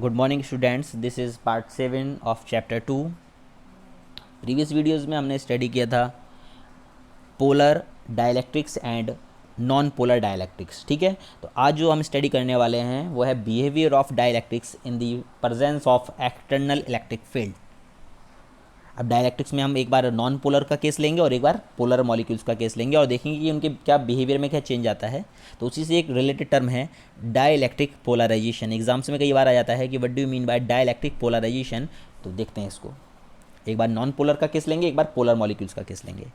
Good morning students, this is part 7 of chapter 2। Previous videos में हमने study किया था polar dielectrics and non polar dielectrics. ठीक है, तो आज जो हम स्टडी करने वाले हैं वो है behaviour of dielectrics in the presence of external electric field. अब डायलैक्ट्रिक्स में हम एक बार नॉन पोलर का केस लेंगे और एक बार पोलर मॉलिक्यूल्स का केस लेंगे और देखेंगे कि उनके क्या बिहेवियर में क्या चेंज आता है। तो उसी से एक रिलेटेड टर्म है डाइलेक्ट्रिक पोलराइजेशन। एग्जाम्स में कई बार आ जाता है कि what do you mean by dielectric polarisation. तो देखते हैं इसको, एक बार नॉन पोलर का केस लेंगे, एक बार पोलर मॉलिक्यूल्स का केस लेंगे।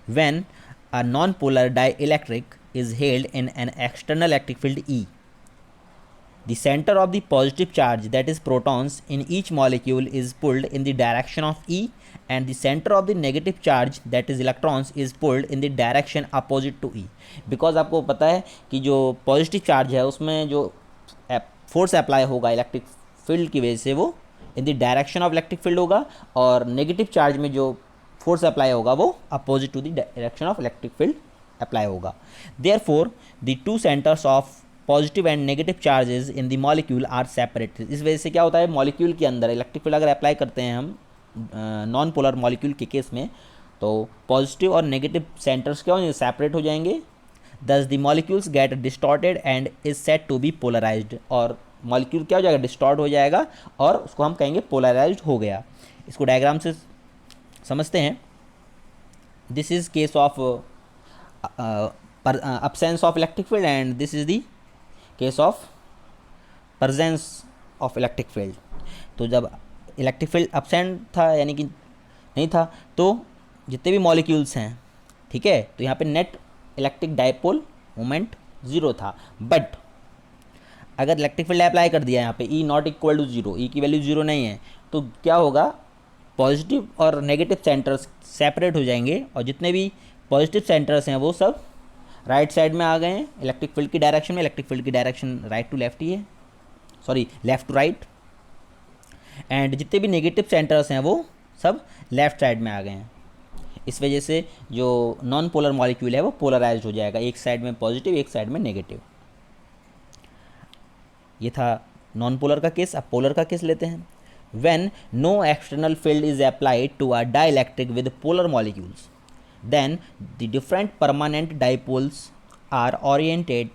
When a non polar dielectric is held in an external electric field E, the center of the positive charge, that is protons, in each molecule is pulled in the direction of E, and the center of the negative charge, that is electrons, is pulled in the direction opposite to E. Because आपको पता है कि जो positive charge है उसमें जो force apply होगा electric field की वजह से वो in the direction of electric field होगा, और नेगेटिव चार्ज में जो फोर्स अप्लाई होगा वो opposite to the direction of electric field apply होगा। Therefore the two centres of positive and negative charges in the molecule are separated. इस वजह से क्या होता है, मॉलिक्यूल के अंदर इलेक्ट्रिक फील्ड अगर अप्लाई करते हैं हम नॉन पोलर मॉलिक्यूल के केस में, तो पॉजिटिव और नेगेटिव सेंटर्स क्या होंगे, सेपरेट हो जाएंगे। Thus the molecules get distorted and is said to be polarised, और मॉलिक्यूल क्या हो जाएगा, डिस्टॉर्ट हो जाएगा और उसको हम कहेंगे पोलराइज्ड हो गया। इसको डायग्राम से समझते हैं। This is case of absence of electric field and this is the case of presence of electric field. तो जब इलेक्ट्रिक फील्ड अपसेंट था यानी कि नहीं था, तो जितने भी मॉलिक्यूल्स हैं, ठीक है, तो यहाँ पे net electric dipole moment zero था। बट अगर इलेक्ट्रिक फील्ड अप्लाई कर दिया यहाँ पे E not equal to zero, E की वैल्यू ज़ीरो नहीं है, तो क्या होगा, पॉजिटिव और नेगेटिव सेंटर्स सेपरेट हो जाएंगे और जितने भी पॉजिटिव सेंटर्स हैं वो सब राइट साइड में आ गए हैं इलेक्ट्रिक फील्ड की डायरेक्शन में। इलेक्ट्रिक फील्ड की डायरेक्शन राइट टू लेफ्ट ही है, sorry left to right. And जितने भी नेगेटिव सेंटर्स हैं वो सब लेफ्ट साइड में आ गए हैं। इस वजह से जो नॉन पोलर मॉलिक्यूल है वो पोलराइज्ड हो जाएगा, एक साइड में पॉजिटिव एक साइड में नेगेटिव। ये था नॉन पोलर का केस। अब पोलर का केस लेते हैं। When no external field is applied to a dielectric with polar molecules, then the different permanent dipoles are oriented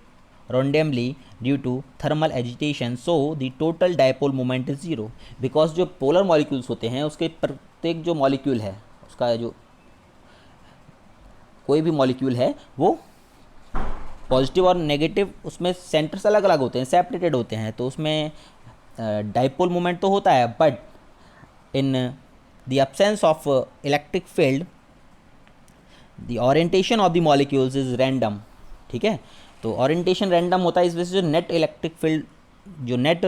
randomly due to thermal agitation, so the total dipole moment is zero। because जो polar molecules होते हैं उसके प्रत्येक जो molecule है, उसका जो कोई भी molecule है वो पॉजिटिव और नेगेटिव उसमें सेंटर्स अलग अलग होते हैं, सेपरेटेड होते हैं, तो उसमें डाइपोल मोमेंट तो होता है। But in the absence of electric field the orientation of the molecules is random. ठीक है, तो ओरिएंटेशन रैंडम होता है, इस वजह से जो नेट इलेक्ट्रिक फील्ड, जो नेट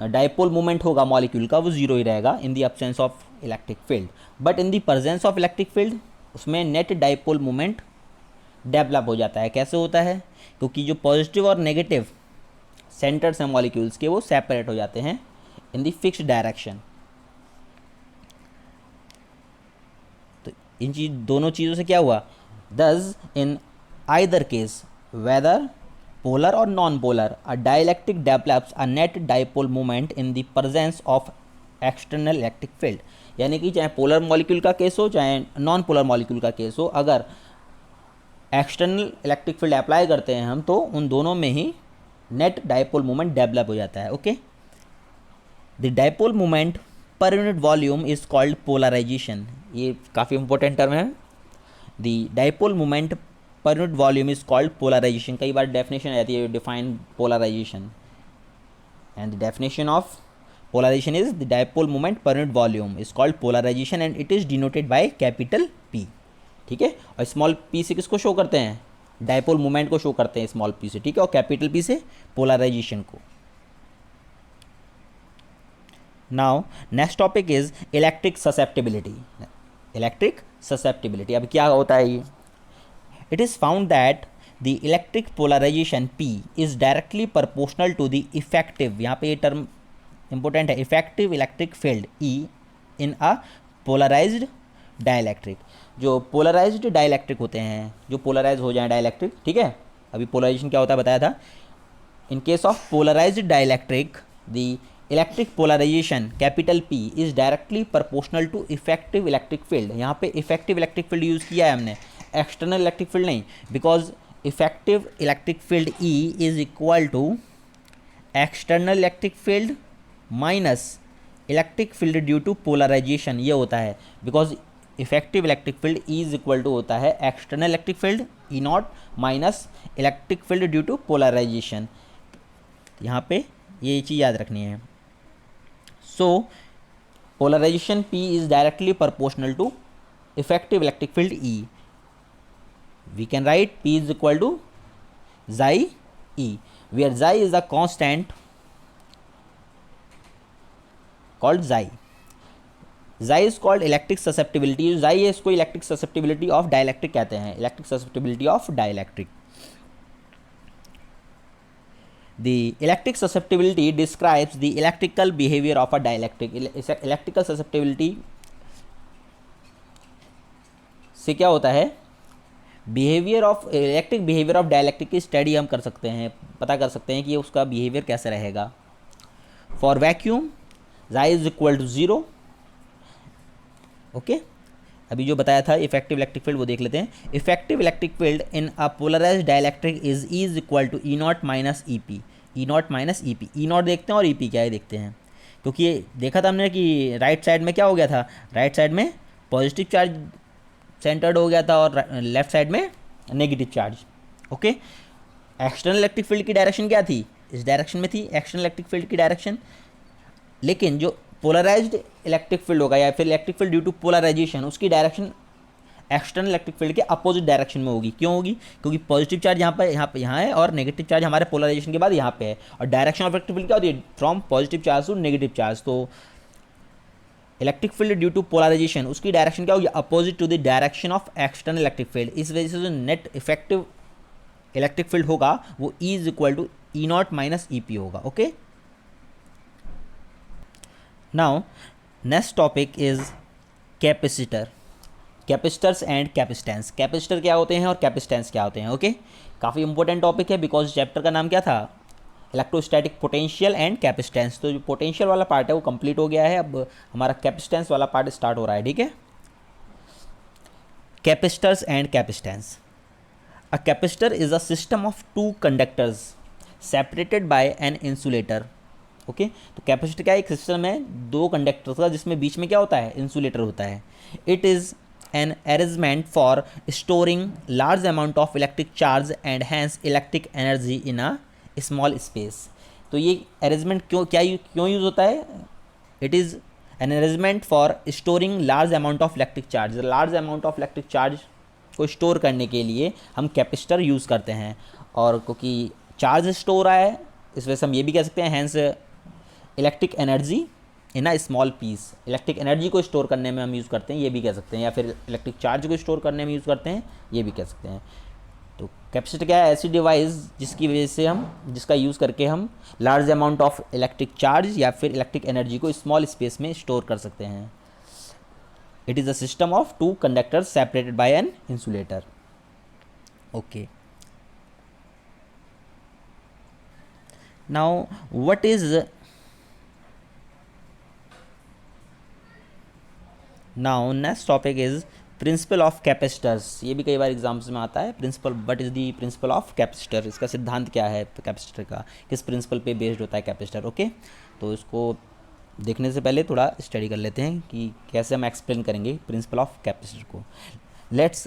डाइपोल मोमेंट होगा मॉलिक्यूल का वो जीरो ही रहेगा in the absence of electric field. But in the presence of electric field उसमें नेट डाइपोल मोमेंट डेवलप हो जाता है। कैसे होता है, क्योंकि जो पॉजिटिव और नेगेटिव सेंटर्स हैं मॉलिक्यूल्स के वो सेपरेट हो जाते हैं इन द फिक्स्ड डायरेक्शन। इन दोनों चीज़ों से क्या हुआ, thus in either case whether polar और non polar a dielectric develops a net dipole moment in the presence of external electric field. यानी कि चाहे पोलर मॉलिक्यूल का केस हो चाहे नॉन पोलर मॉलिक्यूल का केस हो, अगर एक्सटर्नल इलेक्ट्रिक फील्ड अप्लाई करते हैं हम तो उन दोनों में ही नेट डाइपोल मोमेंट डेवलप हो जाता है। Okay, the dipole moment per unit volume is called polarisation. ये काफ़ी इंपॉर्टेंट टर्म है। The dipole moment per unit volume is called polarisation. कई बार डेफिनेशन आ जाती है, define polarisation, and the definition of polarisation is the dipole moment per unit volume is called polarisation and it is denoted by capital P। ठीक है, और small p से किसको शो करते हैं, डाइपोल मोमेंट को शो करते हैं स्मॉल p से। ठीक है, और कैपिटल P से पोलराइजेशन को। Now next topic is electric susceptibility. Electric susceptibility, अब क्या होता है ये, it is found that the electric polarisation P is directly proportional to the effective, यहाँ पे ये टर्म इंपॉर्टेंट है, effective electric field E in a polarised dielectric. जो पोलराइज्ड डाइलेक्ट्रिक होते हैं, जो पोलराइज हो जाए डाइलेक्ट्रिक, ठीक है, अभी पोलराइजेशन क्या होता है बताया था। In case of polarised dielectric the electric polarisation capital P is directly proportional to effective electric field. यहाँ पे इफेक्टिव इलेक्ट्रिक फील्ड यूज़ किया है हमने, एक्सटर्नल इलेक्ट्रिक फील्ड नहीं, because effective electric field E is equal to external electric field minus electric field due to polarisation, ये होता है। Because effective electric field E is equal to होता है external electric field E not minus electric field due to polarisation. यहाँ पे ये चीज़ याद रखनी है। So polarisation P is directly proportional to effective electric field E। We can write P is equal to xi E, where xi is a constant called xi. Xi is called electric susceptibility. xi है, इसको electric susceptibility of dielectric कहते हैं, electric susceptibility of dielectric. The electric susceptibility describes the electrical behavior of a dielectric. Electrical susceptibility से क्या होता है, behaviour of electric behaviour of dielectric की study हम कर सकते हैं, पता कर सकते हैं कि उसका बिहेवियर कैसे रहेगा। For vacuum xi is equal to 0। Okay, अभी जो बताया था इफेक्टिव इलेक्ट्रिक फील्ड वो देख लेते हैं। Effective electric field in a polarised dielectric is E is equal to E not minus E P. E not minus E P, E not देखते हैं और ई पी क्या है देखते हैं, क्योंकि ये देखा था हमने कि राइट साइड में क्या हो गया था, राइट साइड में पॉजिटिव चार्ज सेंटर्ड हो गया था और लेफ्ट साइड में negative charge. Okay, external electric field की डायरेक्शन क्या थी, इस डायरेक्शन में थी एक्सटर्नल इलेक्ट्रिक फील्ड की डायरेक्शन। लेकिन जो पोलराइज्ड इलेक्ट्रिक फील्ड होगा या फिर electric field due to polarisation, उसकी डायरेक्शन एक्सटर्नल इलेक्ट्रिक फील्ड के अपोजिट डायरेक्शन में होगी। क्यों होगी, क्योंकि पॉजिटिव चार्ज यहाँ है और नेगेटिव चार्ज हमारे पोलराइजेशन के बाद यहाँ पे है, और डायरेक्शन ऑफ इलेक्ट्रिक फील्ड क्या होती है, from positive charge to negative charge. तो electric field due to polarisation उसकी डायरेक्शन क्या होगी, opposite to the direction of external electric field. इस वजह से जो नेट इफेक्टिव इलेक्ट्रिक फील्ड होगा वो E is equal to E not minus E P होगा। Okay, now next topic is capacitor, capacitors and capacitance. Capacitor क्या होते हैं और कैपेसिटेंस क्या होते हैं। ओके, काफ़ी इंपॉर्टेंट टॉपिक है, बिकॉज चैप्टर का नाम क्या था, इलेक्ट्रोस्टैटिक पोटेंशियल एंड कैपेसिटेंस। तो जो पोटेंशियल वाला पार्ट है वो कंप्लीट हो गया है, अब हमारा कैपेसिटेंस वाला पार्ट स्टार्ट हो रहा है। ठीक है, capacitors and capacitance. A capacitor is a system of two conductors separated by an insulator. Okay, तो कैपेसिटर क्या एक सिस्टम है दो कंडक्टर्स का जिसमें बीच में क्या होता है, इंसुलेटर होता है। It is an arrangement for storing large amount of electric charge and hence electric energy in a small space. तो ये अरेंजमेंट क्यों यूज़ होता है, it is an arrangement for storing large amount of electric charge. Large amount of electric charge को store करने के लिए हम कैपेसिटर यूज़ करते हैं, और क्योंकि चार्ज स्टोर रहा है इस वजह से हम ये भी कह सकते हैं hence electric energy in a small piece. Electric energy को स्टोर करने में हम यूज़ करते हैं, ये भी कह सकते हैं, या फिर इलेक्ट्रिक चार्ज को स्टोर करने में यूज़ करते हैं, ये भी कह सकते हैं। तो कैपेसिटर क्या है, ऐसी डिवाइस जिसकी वजह से जिसका यूज़ करके हम large amount of electric charge या फिर इलेक्ट्रिक एनर्जी को स्मॉल स्पेस में स्टोर कर सकते हैं। It is a system of two conductors separated by an insulator. Okay, now what is now next topic is principle of capacitors. ये भी कई बार एग्जाम्स में आता है, principle what is the principle of capacitor, इसका सिद्धांत क्या है कैपेसिटर का, किस प्रिंसिपल पे बेस्ड होता है कैपेसिटर। ओके, तो इसको देखने से पहले थोड़ा स्टडी कर लेते हैं कि कैसे हम एक्सप्लेन करेंगे प्रिंसिपल ऑफ कैपेसिटर को। Let's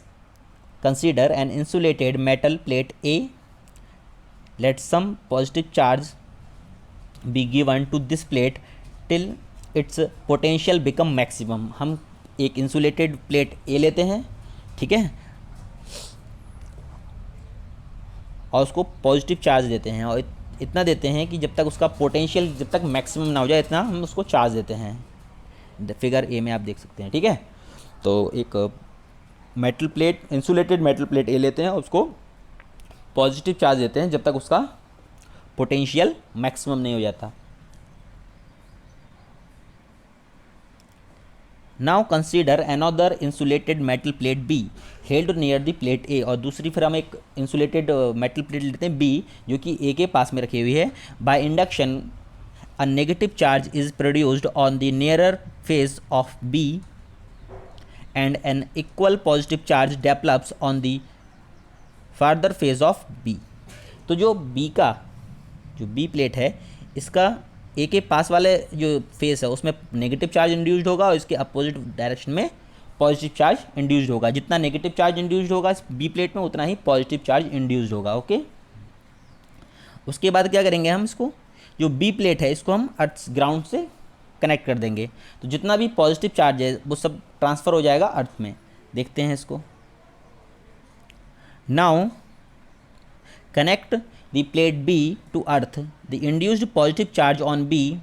consider an insulated metal plate A, let some positive charge be given to this plate till its potential become maximum. हम एक इंसुलेटेड प्लेट ए लेते हैं, ठीक है, और उसको पॉजिटिव चार्ज देते हैं, और इतना देते हैं कि जब तक उसका पोटेंशियल जब तक मैक्सिमम ना हो जाए इतना हम उसको चार्ज देते हैं। फिगर ए में आप देख सकते हैं। ठीक है, तो एक metal plate insulated metal plate A लेते हैं और उसको पॉजिटिव चार्ज देते हैं जब तक उसका पोटेंशियल मैक्सिमम नहीं हो जाता। Now consider another insulated metal plate B held near the plate A, और दूसरी फिर हम एक इंसुलेटेड मेटल प्लेट लेते हैं बी जो कि ए के पास में रखी हुई है। By induction a negative charge is produced on the nearer face of B and an equal positive charge develops on the farther face of B। तो जो B प्लेट है, इसका ए के पास वाले जो फेस है उसमें नेगेटिव चार्ज इंड्यूस्ड होगा और इसके अपोजिट डायरेक्शन में पॉजिटिव चार्ज इंड्यूस्ड होगा। जितना नेगेटिव चार्ज इंड्यूस्ड होगा इस बी प्लेट में उतना ही पॉजिटिव चार्ज इंड्यूस्ड होगा। ओके, उसके बाद क्या करेंगे हम, इसको जो बी प्लेट है इसको हम अर्थ ग्राउंड से कनेक्ट कर देंगे, तो जितना भी पॉजिटिव चार्ज है वो सब ट्रांसफ़र हो जाएगा अर्थ में। देखते हैं इसको। Now connect the plate B to earth, the induced positive charge on B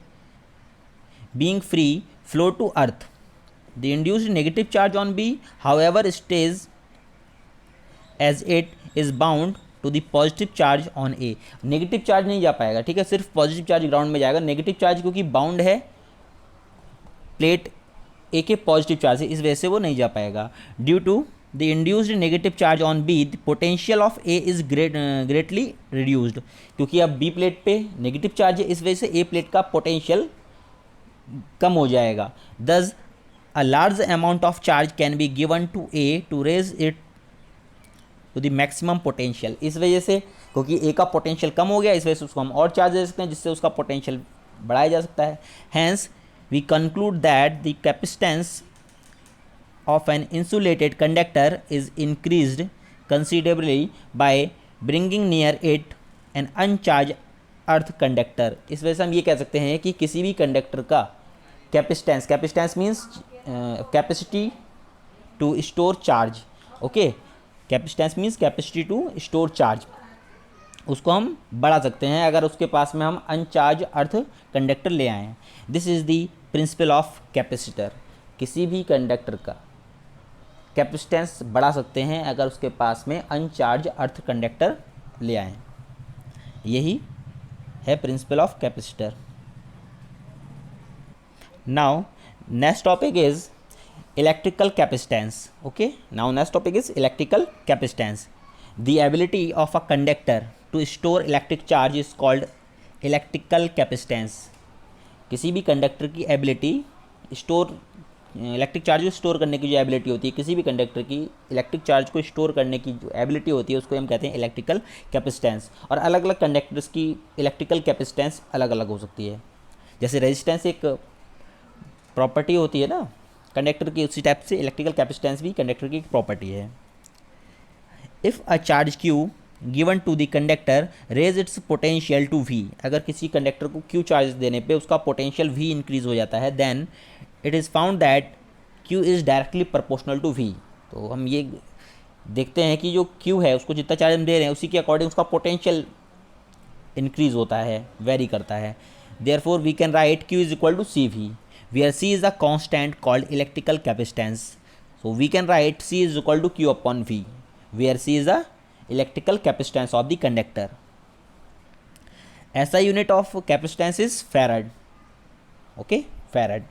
being free flow to earth, the induced negative charge on B however stays as it is bound to the positive charge on A। Negative charge नहीं जा पाएगा, ठीक है, सिर्फ positive charge ground में जाएगा। Negative charge क्योंकि bound है प्लेट ए के पॉजिटिव चार्ज से, इस वजह से वो नहीं जा पाएगा। Due to the induced negative charge on B the potential of A is greatly reduced, क्योंकि अब बी प्लेट पे नेगेटिव चार्ज है इस वजह से ए प्लेट का पोटेंशियल कम हो जाएगा। Thus a large amount of charge can be given to A to raise it to the maximum potential. इस वजह से क्योंकि ए का पोटेंशियल कम हो गया, इस वजह से उसको हम और चार्ज दे सकते हैं जिससे उसका पोटेंशियल बढ़ाया जा सकता है। Hence we conclude that the capacitance of an insulated conductor is increased considerably by bringing near it an uncharge earth conductor. इस वजह से हम ये कह सकते हैं कि किसी भी कंडक्टर का capacitance means capacity to store charge. Okay, capacitance means capacity to store charge, उसको हम बढ़ा सकते हैं अगर उसके पास में हम अनचार्ज अर्थ कंडक्टर ले आएँ। This is the principal of capacitor. किसी भी कंडक्टर का कैपेसिटेंस बढ़ा सकते हैं अगर उसके पास में अनचार्ज अर्थ कंडक्टर ले आएँ। यही है principle of capacitor. Now next topic is electrical capacitance. Okay, now next topic is electrical capacitance. The ability of a conductor to store electric charge is called electrical capacitance. किसी भी conductor की ability store electric charge को store करने की जो ability होती है, किसी भी कंडक्टर की इलेक्ट्रिक चार्ज को स्टोर करने की जो एबिलिटी होती है उसको हम कहते हैं इलेक्ट्रिकल कैपेसिटेंस। और अलग अलग कंडक्टर्स की इलेक्ट्रिकल कैपेसिटेंस अलग अलग हो सकती है। जैसे रेजिस्टेंस एक प्रॉपर्टी होती है ना कंडक्टर की, उसी टाइप से इलेक्ट्रिकल कैपेसिटेंस भी कंडक्टर की एक प्रॉपर्टी है। If a charge Q given to the conductor raise its potential to V, अगर किसी कंडक्टर को क्यू चार्ज देने पे उसका पोटेंशियल वी इंक्रीज हो जाता है, then it is found that Q is directly proportional to V। तो हम ये देखते हैं कि जो Q है उसको जितना चार्ज हम दे रहे हैं उसी के अकॉर्डिंग उसका पोटेंशियल इंक्रीज होता है, वेरी करता है। Therefore we can write Q is equal to CV, where C is a constant called electrical capacitance. So we can write C is equal to Q upon V, where C is a electrical capacitance of the conductor. SI unit of capacitance is farad. Okay, farad.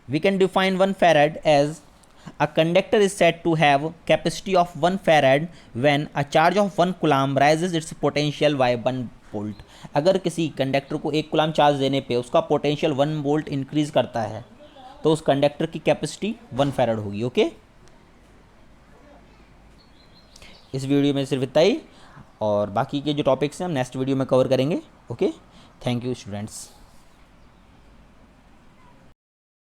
We can define 1 farad as a conductor is said to have capacity of 1 farad when a charge of 1 coulomb rises its potential by 1 volt। अगर किसी conductor को 1 coulomb charge देने पे उसका potential 1 volt increase करता है तो उस कंडक्टर की कैपेसिटी 1 फैराड होगी। ओके, इस वीडियो में सिर्फ इतना ही, और बाकी के जो टॉपिक्स हैं हम नेक्स्ट वीडियो में कवर करेंगे। Okay, thank you students.